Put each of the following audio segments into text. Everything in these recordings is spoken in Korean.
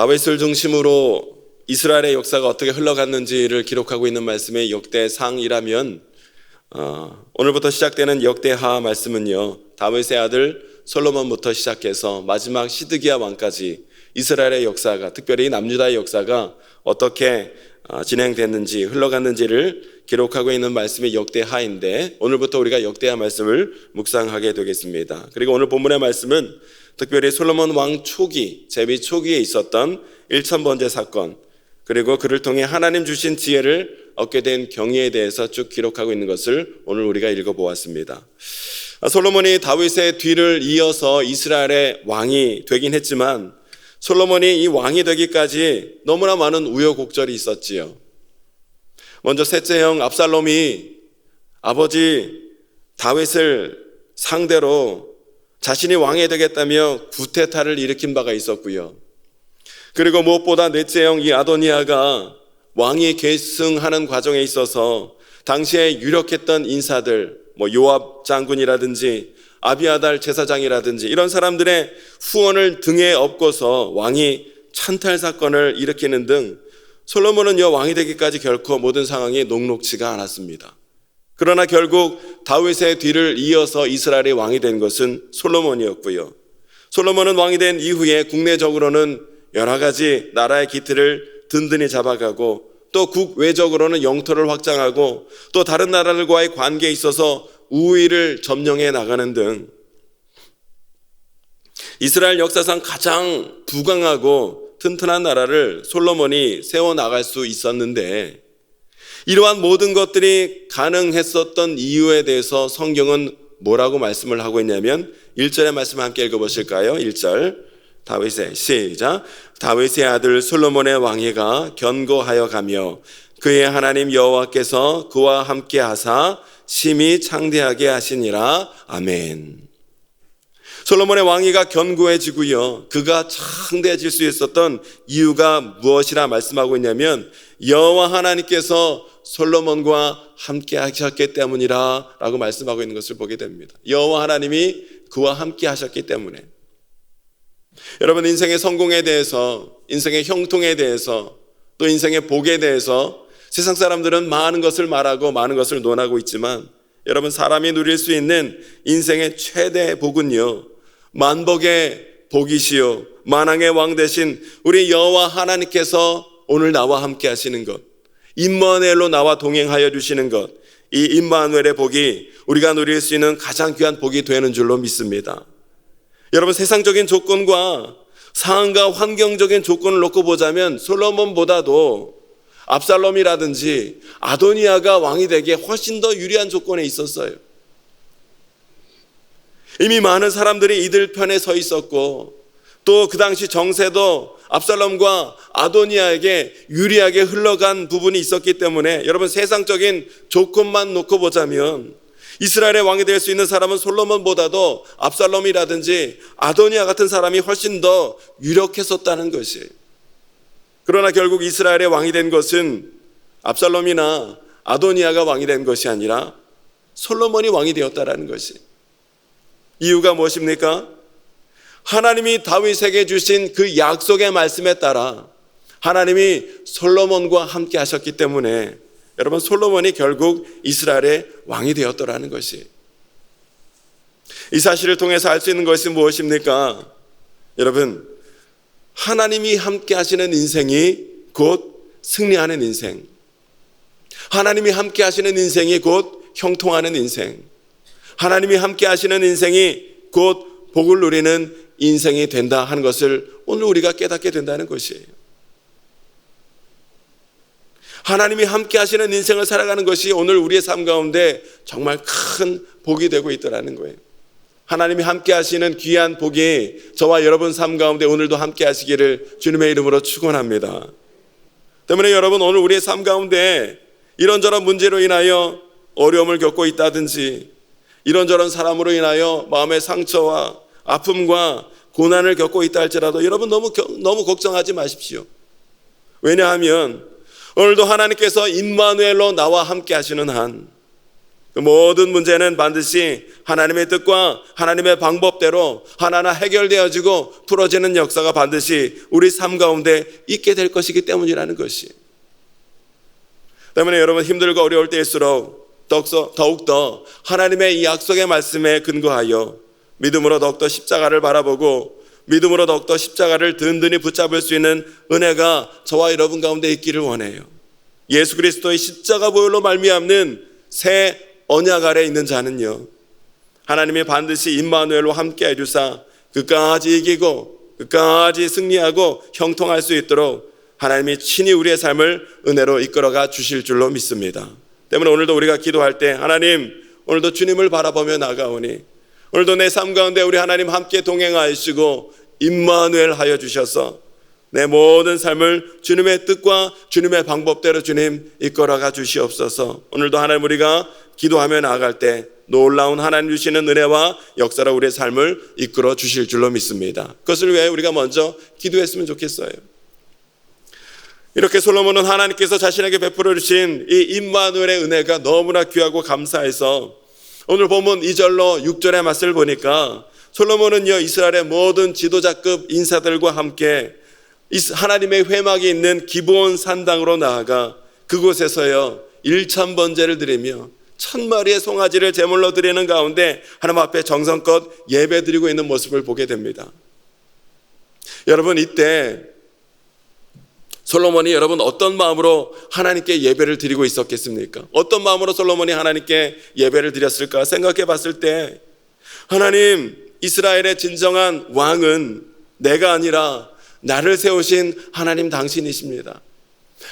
다윗을 중심으로 이스라엘의 역사가 어떻게 흘러갔는지를 기록하고 있는 말씀의 역대상이라면 오늘부터 시작되는 역대하 말씀은요, 다윗의 아들 솔로몬부터 시작해서 마지막 시드기야 왕까지 이스라엘의 역사가, 특별히 남유다의 역사가 어떻게 진행됐는지 흘러갔는지를 기록하고 있는 말씀이 역대하인데, 오늘부터 우리가 역대하 말씀을 묵상하게 되겠습니다. 그리고 오늘 본문의 말씀은 특별히 솔로몬 왕 초기, 재위 초기에 있었던 1000번째 사건, 그리고 그를 통해 하나님 주신 지혜를 얻게 된 경위에 대해서 쭉 기록하고 있는 것을 오늘 우리가 읽어보았습니다. 솔로몬이 다윗의 뒤를 이어서 이스라엘의 왕이 되긴 했지만, 솔로몬이 이 왕이 되기까지 너무나 많은 우여곡절이 있었지요. 먼저 셋째 형 압살롬이 아버지 다윗을 상대로 자신이 왕이 되겠다며 구테타를 일으킨 바가 있었고요. 그리고 무엇보다 넷째 형 이 아도니아가 왕이 계승하는 과정에 있어서 당시에 유력했던 인사들, 요압 장군이라든지 아비아달 제사장이라든지 이런 사람들의 후원을 등에 업고서 왕이 찬탈 사건을 일으키는 등 솔로몬은요, 왕이 되기까지 결코 모든 상황이 녹록지가 않았습니다. 그러나 결국 다윗의 뒤를 이어서 이스라엘의 왕이 된 것은 솔로몬이었고요. 솔로몬은 왕이 된 이후에 국내적으로는 여러 가지 나라의 기틀을 든든히 잡아가고, 또 국외적으로는 영토를 확장하고, 또 다른 나라들과의 관계에 있어서 우위를 점령해 나가는 등 이스라엘 역사상 가장 부강하고 튼튼한 나라를 솔로몬이 세워나갈 수 있었는데, 이러한 모든 것들이 가능했었던 이유에 대해서 성경은 뭐라고 말씀을 하고 있냐면 1절의 말씀 함께 읽어보실까요? 1절 다윗의 시작. 다윗의 아들 솔로몬의 왕위가 견고하여 가며 그의 하나님 여호와께서 그와 함께 하사 심히 창대하게 하시니라. 아멘. 솔로몬의 왕위가 견고해지고요, 그가 창대해질 수 있었던 이유가 무엇이라 말씀하고 있냐면 여호와 하나님께서 솔로몬과 함께 하셨기 때문이라 라고 말씀하고 있는 것을 보게 됩니다. 여호와 하나님이 그와 함께 하셨기 때문에. 여러분, 인생의 성공에 대해서, 인생의 형통에 대해서, 또 인생의 복에 대해서 세상 사람들은 많은 것을 말하고 많은 것을 논하고 있지만, 여러분, 사람이 누릴 수 있는 인생의 최대 복은요, 만복의 복이시요 만왕의 왕 되신 우리 여호와 하나님께서 오늘 나와 함께 하시는 것, 임마누엘로 나와 동행하여 주시는 것, 이 임마누엘의 복이 우리가 누릴 수 있는 가장 귀한 복이 되는 줄로 믿습니다. 여러분, 세상적인 조건과 상황과 환경적인 조건을 놓고 보자면 솔로몬보다도 압살롬이라든지 아도니아가 왕이 되기에 훨씬 더 유리한 조건에 있었어요. 이미 많은 사람들이 이들 편에 서 있었고, 또 그 당시 정세도 압살롬과 아도니아에게 유리하게 흘러간 부분이 있었기 때문에, 여러분, 세상적인 조건만 놓고 보자면 이스라엘의 왕이 될 수 있는 사람은 솔로몬보다도 압살롬이라든지 아도니아 같은 사람이 훨씬 더 유력했었다는 것이에요. 그러나 결국 이스라엘의 왕이 된 것은 압살롬이나 아도니아가 왕이 된 것이 아니라 솔로몬이 왕이 되었다는 것이. 이유가 무엇입니까? 하나님이 다윗에게 주신 그 약속의 말씀에 따라 하나님이 솔로몬과 함께 하셨기 때문에, 여러분, 솔로몬이 결국 이스라엘의 왕이 되었더라는 것이. 이 사실을 통해서 알 수 있는 것이 무엇입니까? 여러분, 하나님이 함께 하시는 인생이 곧 승리하는 인생, 하나님이 함께 하시는 인생이 곧 형통하는 인생, 하나님이 함께 하시는 인생이 곧 복을 누리는 인생이 된다 하는 것을 오늘 우리가 깨닫게 된다는 것이에요. 하나님이 함께 하시는 인생을 살아가는 것이 오늘 우리의 삶 가운데 정말 큰 복이 되고 있더라는 거예요. 하나님이 함께 하시는 귀한 복이 저와 여러분 삶 가운데 오늘도 함께 하시기를 주님의 이름으로 축원합니다. 때문에 여러분, 오늘 우리의 삶 가운데 이런저런 문제로 인하여 어려움을 겪고 있다든지, 이런저런 사람으로 인하여 마음의 상처와 아픔과 고난을 겪고 있다 할지라도 여러분 너무 걱정하지 마십시오. 왜냐하면 오늘도 하나님께서 임마누엘로 나와 함께 하시는 한, 그 모든 문제는 반드시 하나님의 뜻과 하나님의 방법대로 하나하나 해결되어지고 풀어지는 역사가 반드시 우리 삶 가운데 있게 될 것이기 때문이라는 것이. 때문에 여러분 힘들고 어려울 때일수록 더욱더 하나님의 이 약속의 말씀에 근거하여 믿음으로 더욱더 십자가를 바라보고 믿음으로 더욱더 십자가를 든든히 붙잡을 수 있는 은혜가 저와 여러분 가운데 있기를 원해요. 예수 그리스도의 십자가 보혈로 말미암는 새 언약 아래 있는 자는요, 하나님이 반드시 임마누엘로 함께 해주사 끝까지 이기고 끝까지 승리하고 형통할 수 있도록 하나님이 친히 우리의 삶을 은혜로 이끌어가 주실 줄로 믿습니다. 때문에 오늘도 우리가 기도할 때 하나님, 오늘도 주님을 바라보며 나가오니 오늘도 내 삶 가운데 우리 하나님 함께 동행하시고 임마누엘 하여 주셔서 내 모든 삶을 주님의 뜻과 주님의 방법대로 주님 이끌어가 주시옵소서. 오늘도 하나님 우리가 기도하며 나아갈 때 놀라운 하나님 주시는 은혜와 역사로 우리의 삶을 이끌어 주실 줄로 믿습니다. 그것을 위해 우리가 먼저 기도했으면 좋겠어요. 이렇게 솔로몬은 하나님께서 자신에게 베풀어 주신 이 임마누엘의 은혜가 너무나 귀하고 감사해서 오늘 본문 2절로 6절의 말씀을 보니까 솔로몬은요, 이스라엘의 모든 지도자급 인사들과 함께 하나님의 회막이 있는 기브온 산당으로 나아가 그곳에서요 1,000번제를 드리며 1,000마리의 송아지를 제물로 드리는 가운데 하나님 앞에 정성껏 예배 드리고 있는 모습을 보게 됩니다. 여러분, 이때 솔로몬이 여러분 어떤 마음으로 하나님께 예배를 드리고 있었겠습니까? 어떤 마음으로 솔로몬이 하나님께 예배를 드렸을까 생각해 봤을 때, 하나님, 이스라엘의 진정한 왕은 내가 아니라 나를 세우신 하나님 당신이십니다.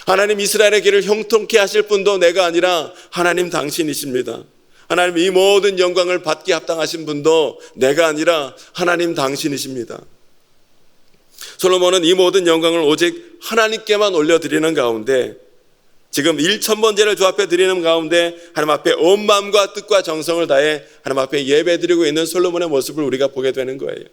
하나님, 이스라엘의 길을 형통케 하실 분도 내가 아니라 하나님 당신이십니다. 하나님, 이 모든 영광을 받기 합당하신 분도 내가 아니라 하나님 당신이십니다. 솔로몬은 이 모든 영광을 오직 하나님께만 올려드리는 가운데 지금 1,000번제를 주 앞에 드리는 가운데 하나님 앞에 온 마음과 뜻과 정성을 다해 하나님 앞에 예배드리고 있는 솔로몬의 모습을 우리가 보게 되는 거예요.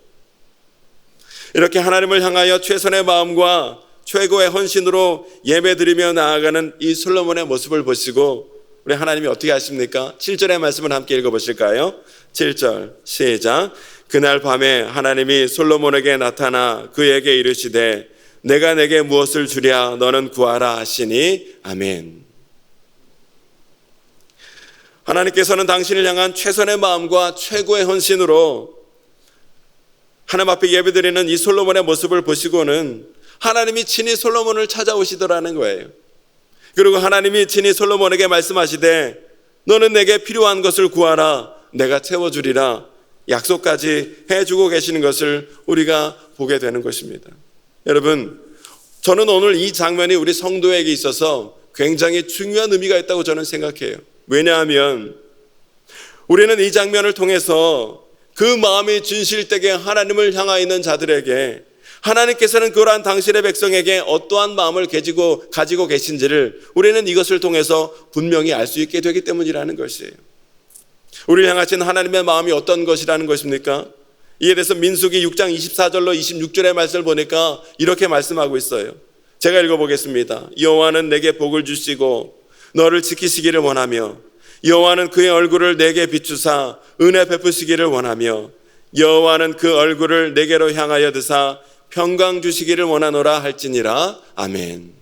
이렇게 하나님을 향하여 최선의 마음과 최고의 헌신으로 예배드리며 나아가는 이 솔로몬의 모습을 보시고 우리 하나님이 어떻게 하십니까? 7절의 말씀을 함께 읽어보실까요? 7절 시작. 그날 밤에 하나님이 솔로몬에게 나타나 그에게 이르시되 내가 내게 무엇을 주랴 너는 구하라 하시니 아멘. 하나님께서는 당신을 향한 최선의 마음과 최고의 헌신으로 하나님 앞에 예배드리는 이 솔로몬의 모습을 보시고는 하나님이 친히 솔로몬을 찾아오시더라는 거예요. 그리고 하나님이 친히 솔로몬에게 말씀하시되 너는 내게 필요한 것을 구하라 내가 채워주리라 약속까지 해주고 계시는 것을 우리가 보게 되는 것입니다. 여러분, 저는 오늘 이 장면이 우리 성도에게 있어서 굉장히 중요한 의미가 있다고 저는 생각해요. 왜냐하면 우리는 이 장면을 통해서 그 마음이 진실되게 하나님을 향하여 있는 자들에게 하나님께서는 그러한 당신의 백성에게 어떠한 마음을 가지고 계신지를 우리는 이것을 통해서 분명히 알 수 있게 되기 때문이라는 것이에요. 우리를 향하신 하나님의 마음이 어떤 것이라는 것입니까? 이에 대해서 민수기 6장 24절로 26절의 말씀을 보니까 이렇게 말씀하고 있어요. 제가 읽어보겠습니다. 여호와는 내게 복을 주시고 너를 지키시기를 원하며 여호와는 그의 얼굴을 내게 비추사 은혜 베푸시기를 원하며 여호와는 그 얼굴을 내게로 향하여 드사 평강 주시기를 원하노라 할지니라. 아멘.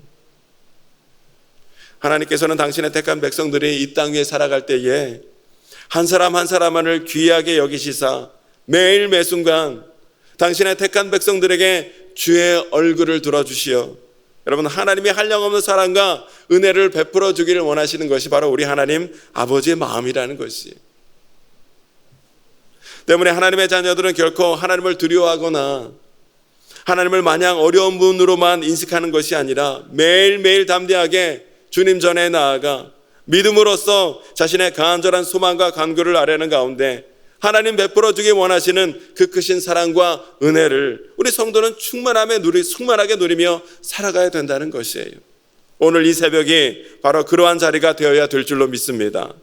하나님께서는 당신의 택한 백성들이 이 땅 위에 살아갈 때에 한 사람 한 사람을 귀하게 여기시사 매일 매순간 당신의 택한 백성들에게 주의 얼굴을 들어주시어 여러분 하나님의 한량없는 사랑과 은혜를 베풀어 주기를 원하시는 것이 바로 우리 하나님 아버지의 마음이라는 것이에요. 때문에 하나님의 자녀들은 결코 하나님을 두려워하거나 하나님을 마냥 어려운 분으로만 인식하는 것이 아니라 매일매일 담대하게 주님 전에 나아가 믿음으로써 자신의 간절한 소망과 간구를 아뢰는 가운데 하나님 베풀어 주기 원하시는 그 크신 사랑과 은혜를 우리 성도는 충만하게 누리며 살아가야 된다는 것이에요. 오늘 이 새벽이 바로 그러한 자리가 되어야 될 줄로 믿습니다.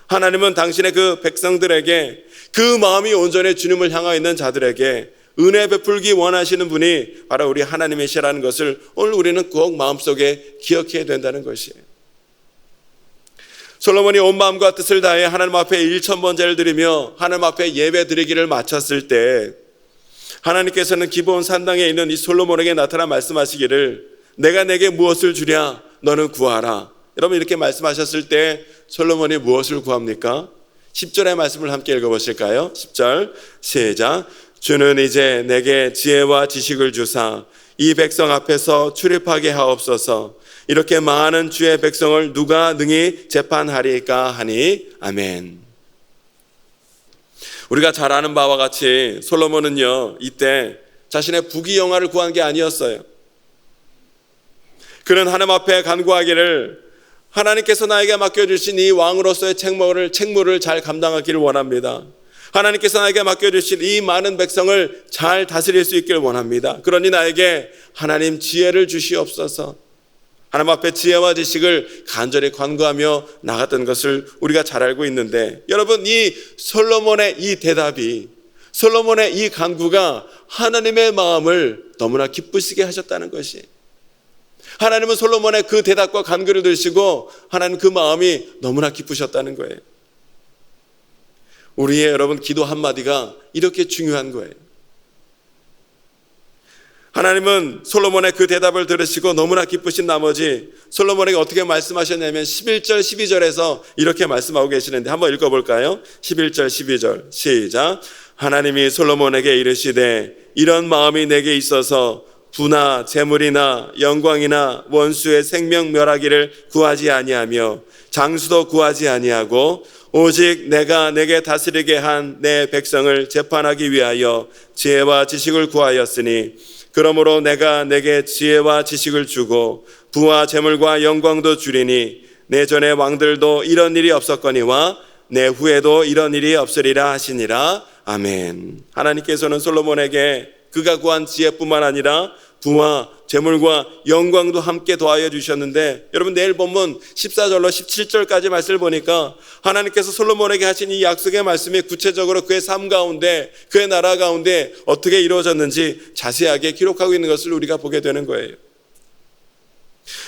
하나님은 당신의 그 백성들에게 그 마음이 온전히 주님을 향하여 있는 자들에게 은혜 베풀기 원하시는 분이 바로 우리 하나님이시라는 것을 오늘 우리는 꼭 마음속에 기억해야 된다는 것이에요. 솔로몬이 온 마음과 뜻을 다해 하나님 앞에 1,000번제를 드리며 하나님 앞에 예배 드리기를 마쳤을 때 하나님께서는 기브온 산당에 있는 이 솔로몬에게 나타나 말씀하시기를 내가 내게 무엇을 주랴 너는 구하라. 여러분 이렇게 말씀하셨을 때 솔로몬이 무엇을 구합니까? 10절의 말씀을 함께 읽어보실까요? 10절 시작. 주는 이제 내게 지혜와 지식을 주사 이 백성 앞에서 출입하게 하옵소서. 이렇게 많은 주의 백성을 누가 능히 재판하리까 하니 아멘. 우리가 잘 아는 바와 같이 솔로몬은요 이때 자신의 부귀영화를 구한 게 아니었어요. 그는 하나님 앞에 간구하기를 하나님께서 나에게 맡겨주신 이 왕으로서의 책무를 잘 감당하기를 원합니다. 하나님께서 나에게 맡겨주신 이 많은 백성을 잘 다스릴 수 있기를 원합니다. 그러니 나에게 하나님 지혜를 주시옵소서. 하나님 앞에 지혜와 지식을 간절히 간구하며 나갔던 것을 우리가 잘 알고 있는데 여러분 이 솔로몬의 이 대답이 솔로몬의 이 간구가 하나님의 마음을 너무나 기쁘시게 하셨다는 것이 하나님은 솔로몬의 그 대답과 간구를 들으시고 하나님 그 마음이 너무나 기쁘셨다는 거예요. 우리의 여러분 기도 한마디가 이렇게 중요한 거예요. 하나님은 솔로몬의 그 대답을 들으시고 너무나 기쁘신 나머지 솔로몬에게 어떻게 말씀하셨냐면 11절 12절에서 이렇게 말씀하고 계시는데 한번 읽어볼까요? 11절 12절 시작. 하나님이 솔로몬에게 이르시되 이런 마음이 내게 있어서 부나 재물이나 영광이나 원수의 생명 멸하기를 구하지 아니하며 장수도 구하지 아니하고 오직 내가 내게 다스리게 한 내 백성을 재판하기 위하여 지혜와 지식을 구하였으니 그러므로 내가 내게 지혜와 지식을 주고 부와 재물과 영광도 주리니 내 전의 왕들도 이런 일이 없었거니와 내 후에도 이런 일이 없으리라 하시니라. 아멘. 하나님께서는 솔로몬에게 그가 구한 지혜뿐만 아니라 부와 재물과 영광도 함께 더하여 주셨는데 여러분 내일 본문 14절로 17절까지 말씀을 보니까 하나님께서 솔로몬에게 하신 이 약속의 말씀이 구체적으로 그의 삶 가운데 그의 나라 가운데 어떻게 이루어졌는지 자세하게 기록하고 있는 것을 우리가 보게 되는 거예요.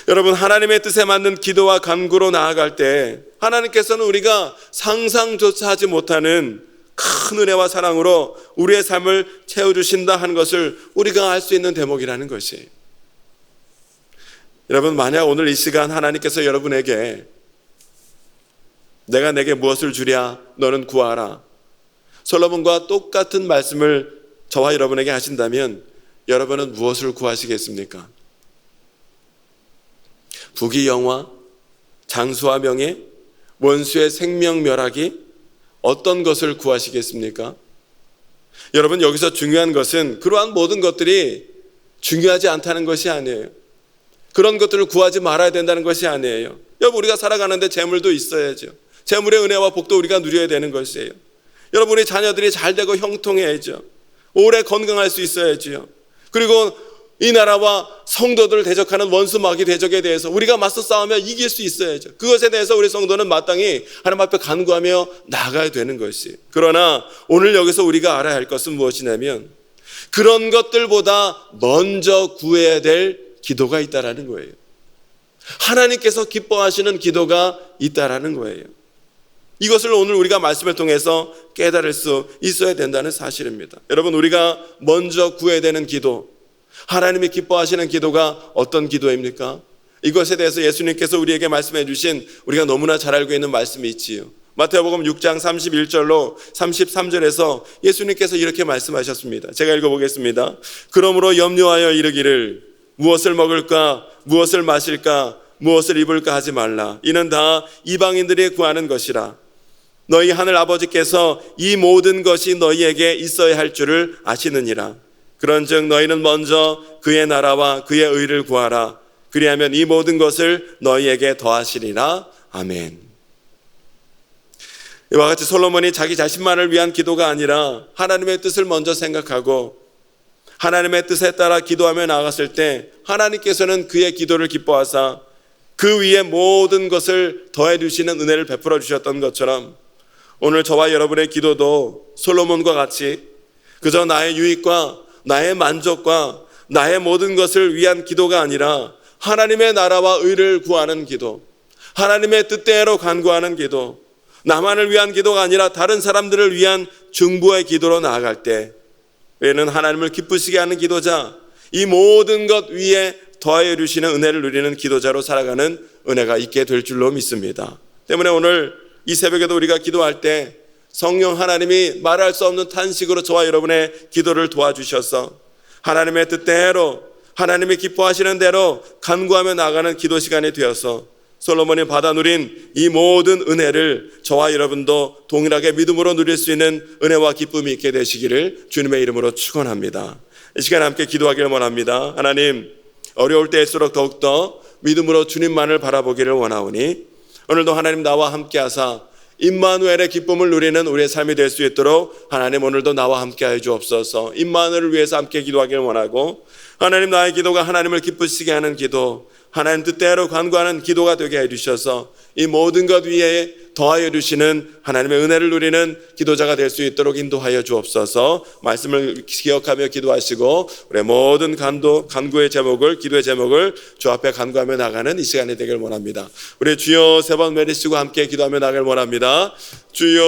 여러분 하나님의 뜻에 맞는 기도와 간구로 나아갈 때 하나님께서는 우리가 상상조차 하지 못하는 큰 은혜와 사랑으로 우리의 삶을 채워주신다 하는 것을 우리가 알 수 있는 대목이라는 것이에요. 여러분 만약 오늘 이 시간 하나님께서 여러분에게 내가 내게 무엇을 주랴 너는 구하라 솔로몬과 똑같은 말씀을 저와 여러분에게 하신다면 여러분은 무엇을 구하시겠습니까? 부귀 영화, 장수와 명예, 원수의 생명 멸하기 어떤 것을 구하시겠습니까? 여러분 여기서 중요한 것은 그러한 모든 것들이 중요하지 않다는 것이 아니에요. 그런 것들을 구하지 말아야 된다는 것이 아니에요. 여러분 우리가 살아가는데 재물도 있어야죠. 재물의 은혜와 복도 우리가 누려야 되는 것이에요. 여러분 우리 자녀들이 잘 되고 형통해야죠. 오래 건강할 수 있어야죠. 그리고 이 나라와 성도들을 대적하는 원수 마귀 대적에 대해서 우리가 맞서 싸우며 이길 수 있어야죠. 그것에 대해서 우리 성도는 마땅히 하나님 앞에 간구하며 나아가야 되는 것이에요. 그러나 오늘 여기서 우리가 알아야 할 것은 무엇이냐면 그런 것들보다 먼저 구해야 될 기도가 있다라는 거예요. 하나님께서 기뻐하시는 기도가 있다라는 거예요. 이것을 오늘 우리가 말씀을 통해서 깨달을 수 있어야 된다는 사실입니다. 여러분 우리가 먼저 구해야 되는 기도 하나님이 기뻐하시는 기도가 어떤 기도입니까? 이것에 대해서 예수님께서 우리에게 말씀해 주신 우리가 너무나 잘 알고 있는 말씀이 있지요. 마태복음 6장 31절로 33절에서 예수님께서 이렇게 말씀하셨습니다. 제가 읽어보겠습니다. 그러므로 염려하여 이르기를 무엇을 먹을까 무엇을 마실까 무엇을 입을까 하지 말라. 이는 다 이방인들이 구하는 것이라. 너희 하늘 아버지께서 이 모든 것이 너희에게 있어야 할 줄을 아시느니라. 그런즉 너희는 먼저 그의 나라와 그의 의를 구하라. 그리하면 이 모든 것을 너희에게 더하시리라. 아멘. 이와 같이 솔로몬이 자기 자신만을 위한 기도가 아니라 하나님의 뜻을 먼저 생각하고 하나님의 뜻에 따라 기도하며 나아갔을 때 하나님께서는 그의 기도를 기뻐하사 그 위에 모든 것을 더해 주시는 은혜를 베풀어 주셨던 것처럼 오늘 저와 여러분의 기도도 솔로몬과 같이 그저 나의 유익과 나의 만족과 나의 모든 것을 위한 기도가 아니라 하나님의 나라와 의를 구하는 기도, 하나님의 뜻대로 간구하는 기도, 나만을 위한 기도가 아니라 다른 사람들을 위한 중보의 기도로 나아갈 때 우리는 하나님을 기쁘시게 하는 기도자, 이 모든 것 위에 더하여 주시는 은혜를 누리는 기도자로 살아가는 은혜가 있게 될 줄로 믿습니다. 때문에 오늘 이 새벽에도 우리가 기도할 때 성령 하나님이 말할 수 없는 탄식으로 저와 여러분의 기도를 도와주셔서 하나님의 뜻대로 하나님이 기뻐하시는 대로 간구하며 나아가는 기도 시간이 되어서 솔로몬이 받아 누린 이 모든 은혜를 저와 여러분도 동일하게 믿음으로 누릴 수 있는 은혜와 기쁨이 있게 되시기를 주님의 이름으로 축원합니다. 이 시간 함께 기도하기를 원합니다. 하나님, 어려울 때일수록 더욱더 믿음으로 주님만을 바라보기를 원하오니 오늘도 하나님 나와 함께 하사 임마누엘의 기쁨을 누리는 우리의 삶이 될 수 있도록 하나님 오늘도 나와 함께 하여 주옵소서. 임마누엘을 위해서 함께 기도하기를 원하고 하나님 나의 기도가 하나님을 기쁘시게 하는 기도, 하나님 뜻대로 간구하는 기도가 되게 해주셔서 이 모든 것 위에 더하여 주시는 하나님의 은혜를 누리는 기도자가 될 수 있도록 인도하여 주옵소서. 말씀을 기억하며 기도하시고 우리의 모든 간구의 제목을, 기도의 제목을 주 앞에 간구하며 나가는 이 시간이 되길 원합니다. 우리 주여 세 번 내리시고 함께 기도하며 나가길 원합니다. 주여